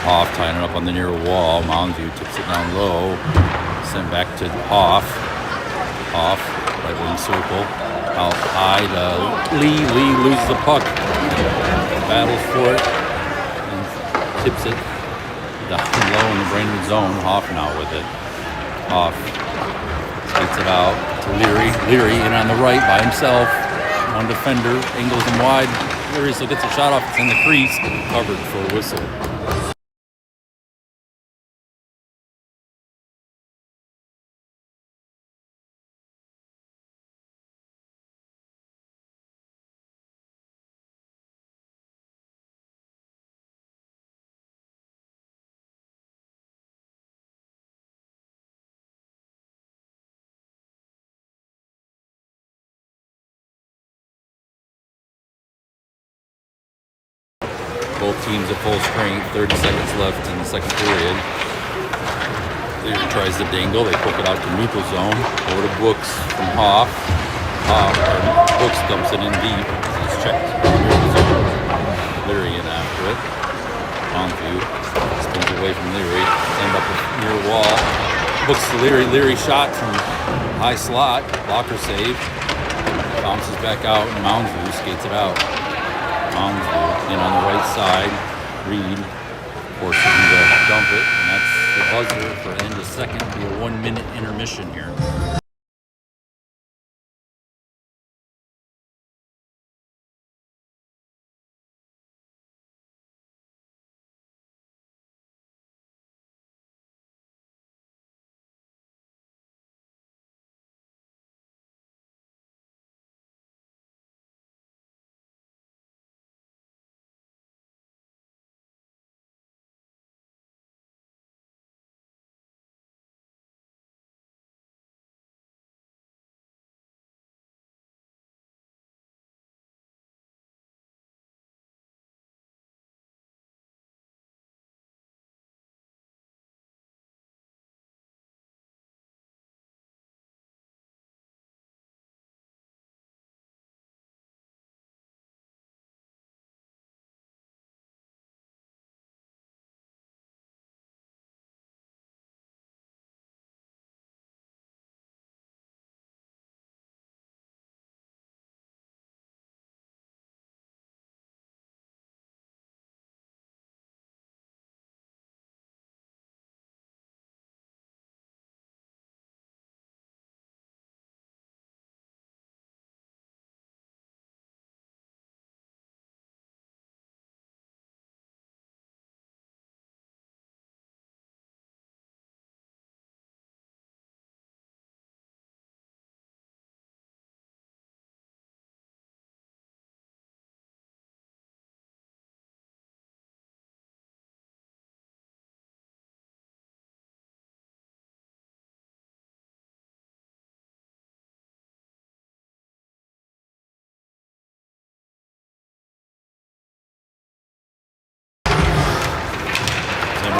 Hoff tying it up on the near wall. Moundsview tips it down low. Sent back to Hoff. Hoff, right wing circle. Out high to Lee. Lee loses the puck. Battles for it. And tips it down low in the Brainerd zone. Hoff now with it. Hoff gets it out to Leary. Leary in on the right by himself. One defender, angles him wide. Leary still gets a shot off. It's in the crease, covered for a whistle. Both teams at full strength, 30 seconds left in the second period. Leary tries to dingle, they poke it out to neutral zone, over to Books from Hoff. Books dumps it in deep, it's checked in neutral zone. Leary in after it. Moundsview spins away from Leary, end up near wall. Books to Leary, Leary shot from high slot, blocker save. Bounces back out, and Moundsview skates it out. Moundsview in on the right side. Reed forces him to dump it, and that's the buzzer for end of second. It'll be a 1 minute intermission here.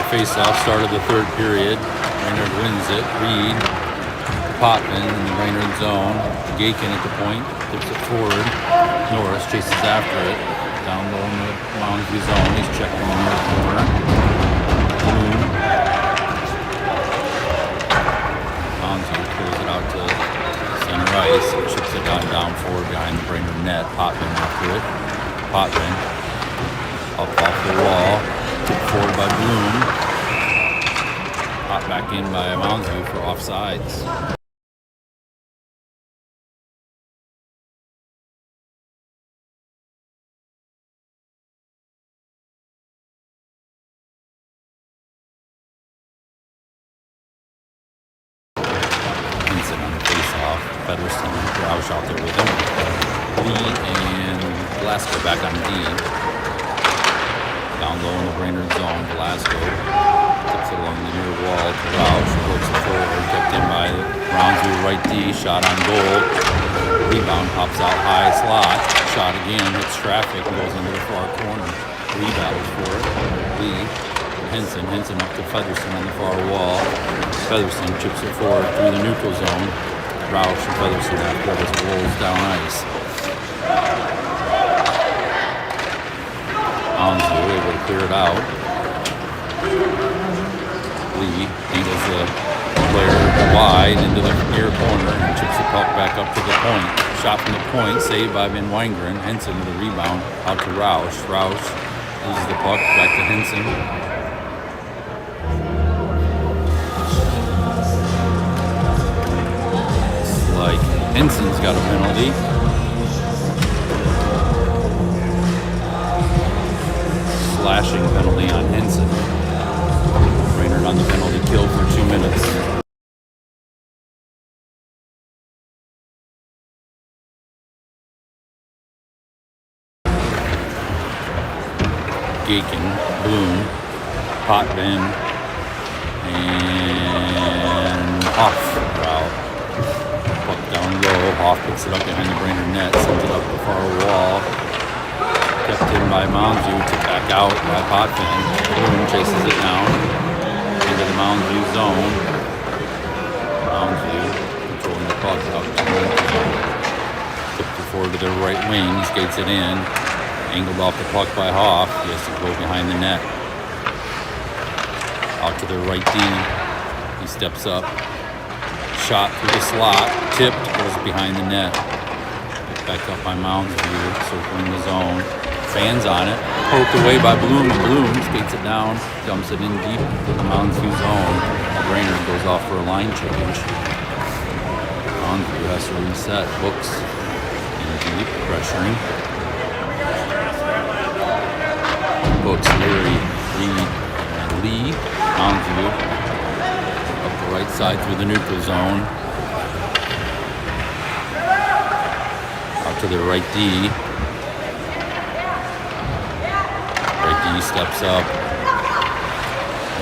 Face-off started the third period. Brainerd wins it. Reed, Potman in the Brainerd zone. Gakin at the point, tips it forward. Norris chases after it. Down low in the Moundsview zone. He's checking in the near corner. Boom. Moundsview clears it out to center ice. Chips it down forward behind the Brainerd net. Potman after it. Potman up off the wall. Forward by Bloom. Hot back in by Moundsview for offsides. Vincent on the face-off. Featherston and Roush out there with him. Lee and Glasgow back on D. Down low in the Brainerd zone, Velasco tips it along the near wall to Roush, works it forward, kept in by Moundsview right D, shot on goal, rebound pops out high slot, shot again, hits traffic, and goes into the far corner. Lee battles for it. Lee, Henson up to Featherston on the far wall. Featherston chips it forward through the neutral zone. Roush and Featherston after it as it rolls down ice. Moundsview able to clear it out. Lee angles the player wide into the near corner and chips the puck back up to the point. Shot from the point, saved by Van Wangeren. Henson with a rebound out to Roush. Roush loses the puck back to Henson. Looks like Henson's got a penalty. Slashing penalty on Henson. Brainerd on the penalty kill for 2 minutes. Gakin, Bloom, Potvin, and Hoff out. Puck down low. Hoff picks it up behind the Brainerd net, sends it up the far wall. Kept in by Moundsview, took back out by Potvin. Bloom chases it down into the Moundsview zone. Moundsview controlling the puck out to the zone. Tipped it forward to the right wing, skates it in. Angled off the puck by Hoff. He has to go behind the net. Out to the right D. He steps up. Shot through the slot. Tipped, goes behind the net. Back up by Moundsview, circling the zone. expands on it. Poked away by Bloom, and Bloom skates it down, dumps it in deep to the Moundsview zone. Brainerd goes off for a line change. Moundsview has to reset. Books in deep, pressuring. Books, Leary, Reed, and Lee. Moundsview up the right side through the neutral zone. Out to the right D. Right D steps up.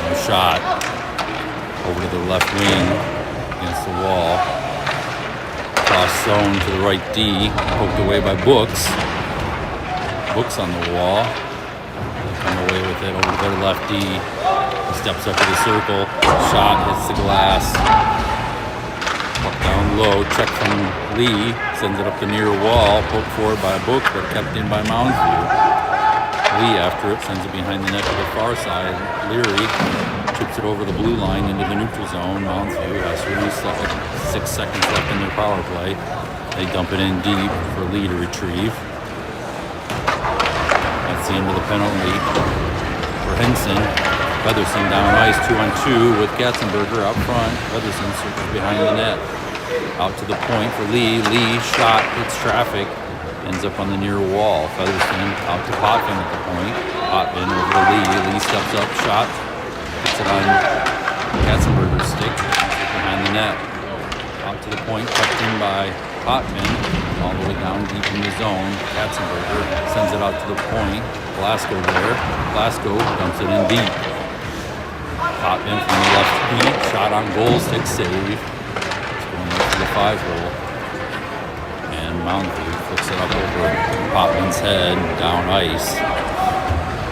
No shot. Over to the left wing against the wall. Cross zone to the right D. Poked away by Books. Books on the wall. Come away with it over to their left D. Steps up to the circle. Shot hits the glass. Up down low. Check from Lee. Sends it up the near wall. Poked forward by Books, but kept in by Moundsview. Lee after it sends it behind the net to the far side. Leary chips it over the blue line into the neutral zone. Moundsview has to reset. 6 seconds left in their power play. They dump it in deep for Lee to retrieve. That's the end of the penalty for Henson. Featherston down ice, 2-on-2 with Katzenberger out front. Featherston searches behind the net. Out to the point for Lee. Lee shot, hits traffic, ends up on the near wall. Featherston out to Potvin at the point. Potvin over to Lee. Lee steps up, shot, hits it on Katzenberger's stick, behind the net. Out to the point, tucked in by Potvin, all the way down deep in the zone. Katzenberger sends it out to the point. Glasgow there. Glasgow dumps it in deep. Potvin from the left beat, shot on goal, stick save. It's going up to the 5-hole. And Moundsview flicks it up over Potvin's head, down ice.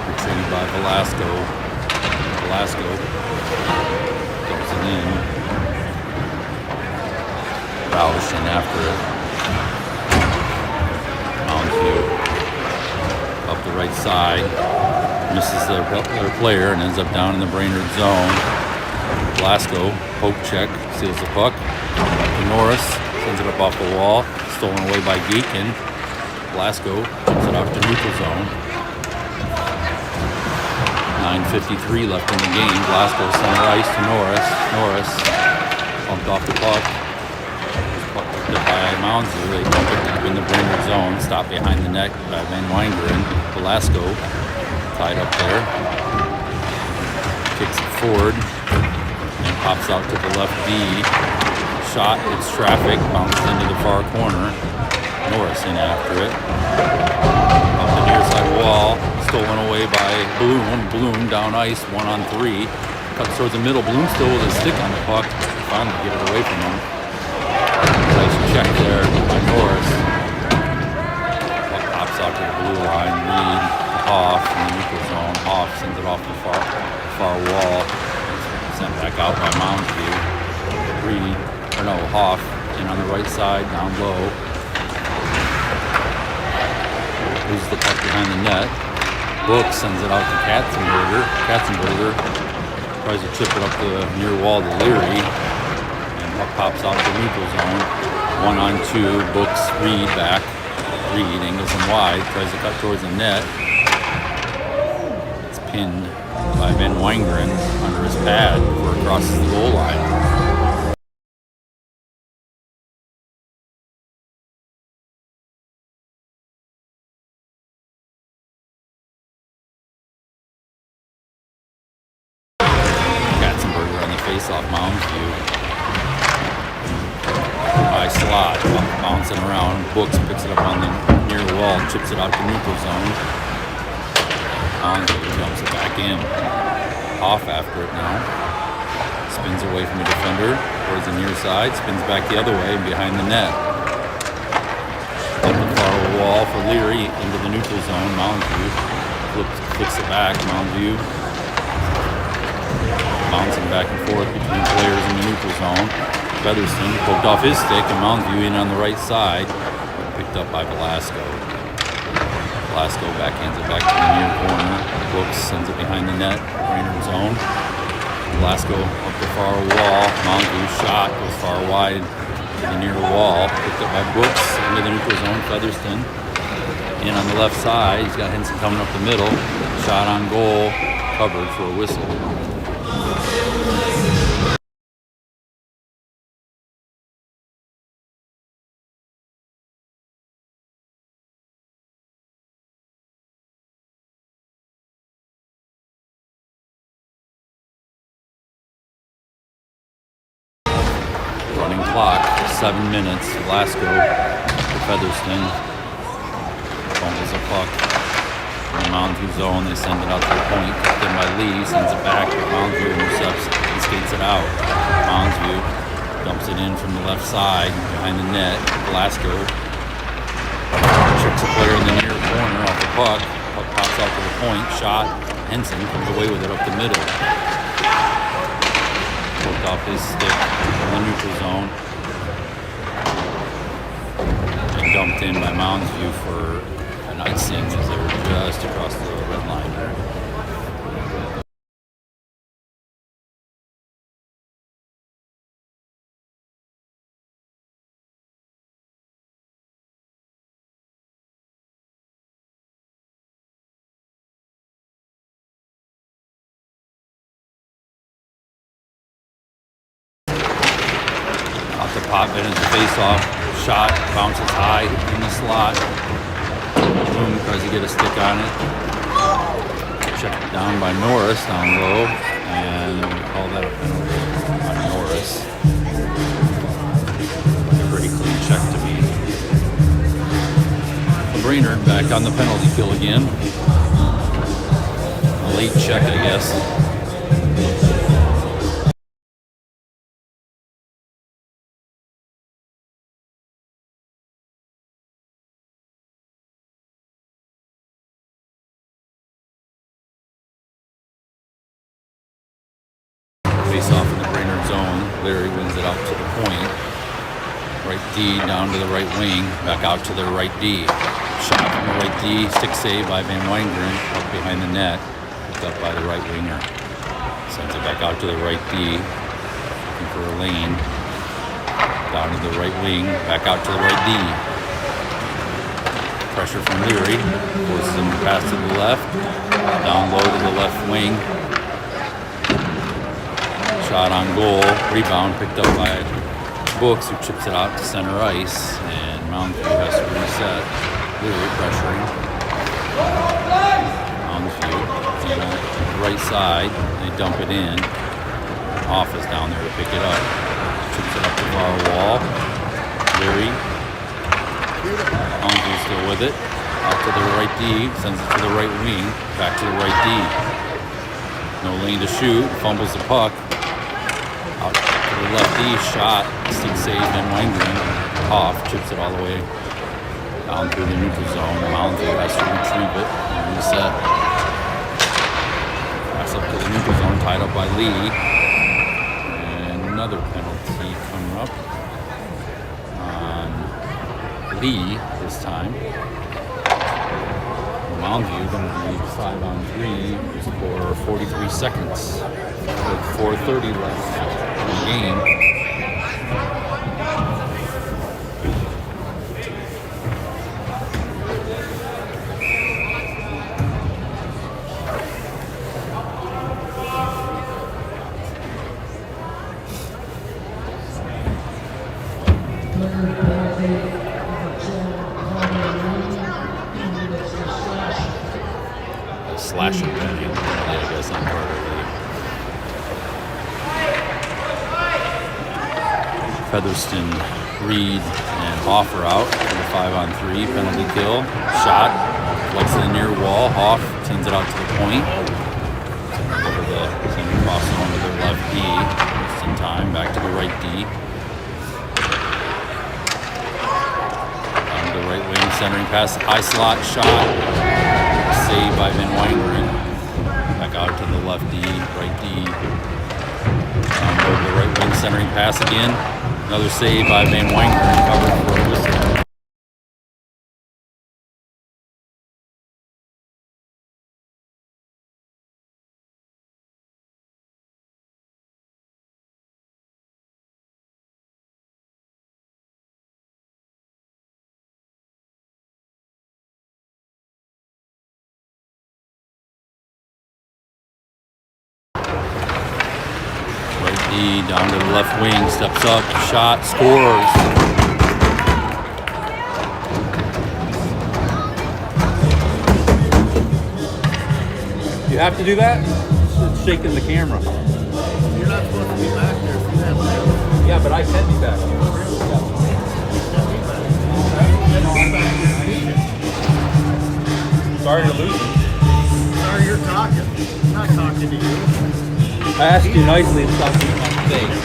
Retrieved by Velasco. Velasco dumps it in. Roush in after it. Moundsview up the right side. Misses their player and ends up down in the Brainerd zone. Glasgow, poke check, seals the puck. To Norris, sends it up off the wall. Stolen away by Geekin. Glasgow puts it out to neutral zone. 9:53 left in the game. Glasgow center ice to Norris. Norris pumped off the puck. Pucked by Moundsview. They dump it deep in the Brainerd zone. Stopped behind the net by Van Weingeren. Velasco tied up there. Kicks it forward and pops out to the left D. Shot, hits traffic, bounces into the far corner. Norris in after it. Up the near side wall, stolen away by Bloom. Bloom down ice, 1-on-3. Cuts towards the middle. Bloom still with his stick on the puck. Finally get it away from him. Nice check there by Norris. Puck pops out to the blue line. Reed off in the neutral zone. Hoff sends it off the far wall. Sent back out by Moundsview. Reed, or no, Hoff in on the right side, down low. Loses the puck behind the net. Book sends it out to Katzenberger. Katzenberger tries to chip it up the near wall to Leary. And puck pops out to the neutral zone. 1-on-2. Books Reed back. Reed angles him wide. Tries to cut towards the net. It's pinned by Van Weingeren under his pad before it crosses the goal line. Face-off Moundsview. High slot, bouncing around. Books picks it up on the near wall, chips it out to neutral zone. Moundsview jumps it back in. Off after it now. Spins away from the defender towards the near side. Spins back the other way and behind the net. Up the far wall for Leary into the neutral zone. Moundsview flips it back. Moundsview bouncing back and forth between players in the neutral zone. Featherston poked off his stick and Moundsview in on the right side. Picked up by Velasco. Velasco backhands it back to the near corner. Books sends it behind the net. Brainerd zone. Velasco up the far wall. Moundsview shot goes far wide to the near wall. Picked up by Books into the neutral zone. Featherston In on the left side, he's got Henson coming up the middle. Shot on goal, covered for a whistle. Running clock, 7 minutes. Velasco to Featherston. Fumbles a puck. In the Moundsview zone, they send it out to the point. Kicked in by Lee, sends it back, but Moundsview intercepts and skates it out. Moundsview dumps it in from the left side behind the net. Velasco tricks a player in the near corner off the puck. Puck pops out to the point. Shot. Henson comes away with it up the middle. Poked off his stick from the neutral zone. And dumped in by Moundsview for an icing as they were just across the red line there. Off the pop, and it's a face-off shot, bounces high in the slot. Boom, tries to get a stick on it. Checked down by Norris down low, and we call that a penalty on Norris. A pretty clean check to me. Brainerd back on the penalty kill again. A late check, I guess. Face off in the Brainerd zone. Larry wins it out to the point. Right D down to the right wing. Back out to the right D. Shot from the right D. Stick save by Van Weingren. Up behind the net. Picked up by the right winger. Sends it back out to the right D. Looking for a lane. Down to the right wing. Back out to the right D. Pressure from Leary. Forces him to pass to the left. Down low to the left wing. Shot on goal, rebound picked up by Books, who chips it out to center ice, and Moundsview has to reset. Leary pressuring. Moundsview, on the right side, they dump it in. Office down there to pick it up. Chips it up the far wall. Leary. Moundsview still with it. Out to the right D, sends it to the right wing, back to the right D. No lane to shoot, fumbles the puck. Out to the left D, shot, stick save, and Weingren off, chips it all the way down through the neutral zone. Moundsview has to retrieve it and reset. Pass up to the neutral zone, tied up by Lee. And another penalty coming up on Lee this time. Moundsview going to be 5-on-3 for 43 seconds with 4:30 left in the game. Slashing penalty, I guess, on part of the Featherston, Reed, and Hoffer out for the 5-on-3 penalty kill. Shot, flex to the near wall. Hoff sends it out to the point. Over the center cross zone to the left D. Just in time, back to the right D. Down to the right wing, centering pass, high slot shot. Save by Van Weingren. Back out to the left D, right D. Over the right wing, centering pass again. Another save by Van Weingren, covered for a whistle. Reed down to the left wing, steps up, shot, scores. You have to do that? It's shaking the camera. You're not supposed to be back there if you have that. Yeah, but I can be back. Sorry to lose you. Sorry, you're talking. I'm not talking to you. I asked you nicely to stop being on stage.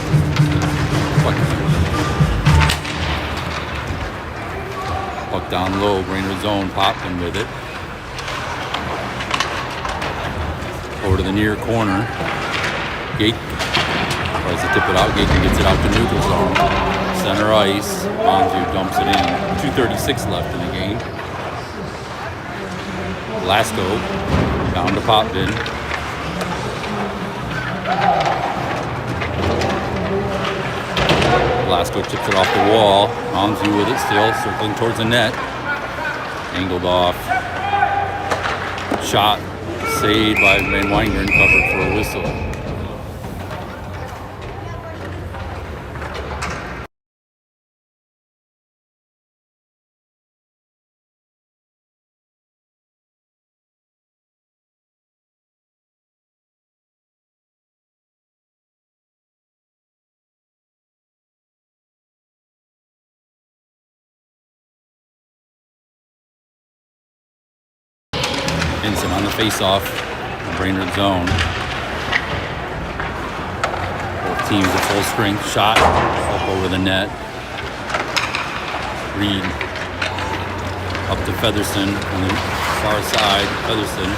Puck down low, Brainerd zone, Popkin with it. Over to the near corner. Gate tries to tip it out. Gate gets it out to neutral zone. Center ice. Moundsview dumps it in. 2:36 left in the game. Blasco down to Popkin. Blasco chips it off the wall. Moundsview with it still, circling towards the net. Angled off. Shot saved by Van Weingren, covered for a whistle. Vincent on the face-off, Brainerd zone. Both teams at full strength. Shot up over the net. Reed up to Featherston on the far side. Featherston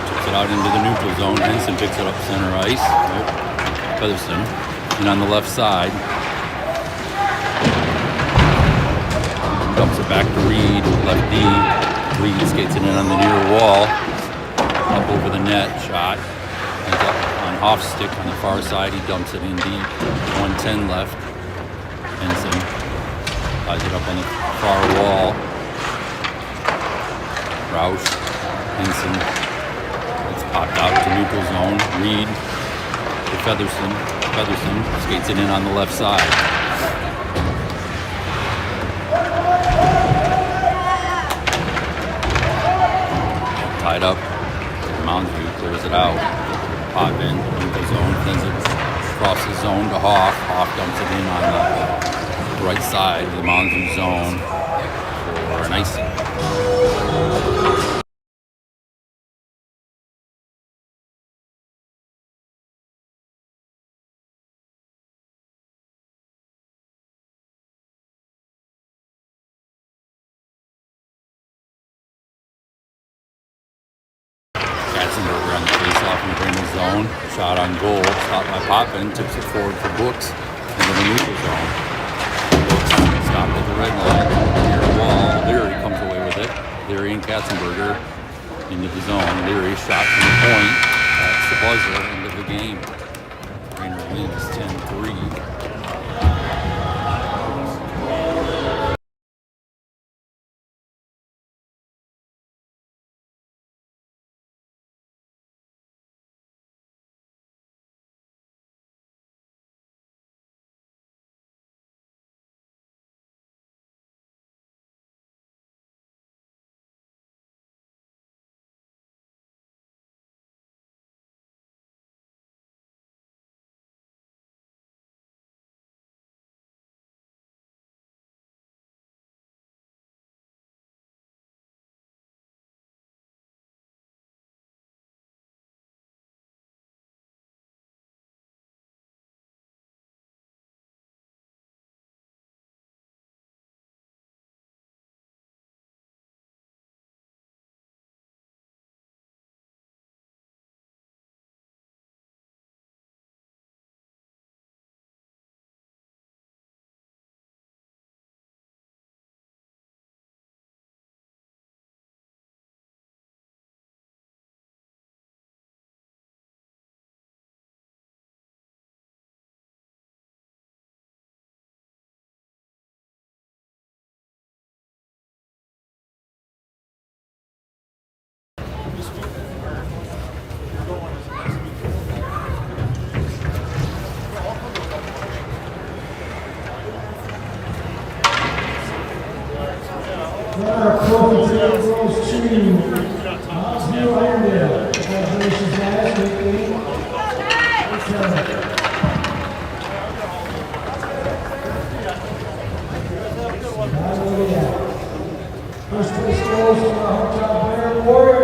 chips it out into the neutral zone. Henson picks it up center ice. Nope. Featherston. And on the left side, dumps it back to Reed, left D. Reed skates it in on the near wall, up over the net, shot, ends up on off stick on the far side. He dumps it in deep. 1:10 left. Henson ties it up on the far wall. Roush, Henson, it's popped out to neutral zone. Reed to Featherston. Featherston skates it in on the left side. Tied up. Moundsview clears it out. Pop in, neutral zone, sends it across the zone to Hoff. Hoff dumps it in on the right side of the Moundsview zone for an icing. Katzenberger on the face-off in the Brainerd zone. Shot on goal. Stopped by Potvin. Tips it forward for Brooks into the neutral zone. Brooks stopped at the red line. Near wall. Leary comes away with it. Leary and Katzenberger into the zone. Leary shot from the point. That's the buzzer. End of the game. Brainerd wins 10-3. Our trophy today goes to Moundsview Brainerd. Congratulations, guys. Great game. First place goes to our hometown Brainerd Warriors.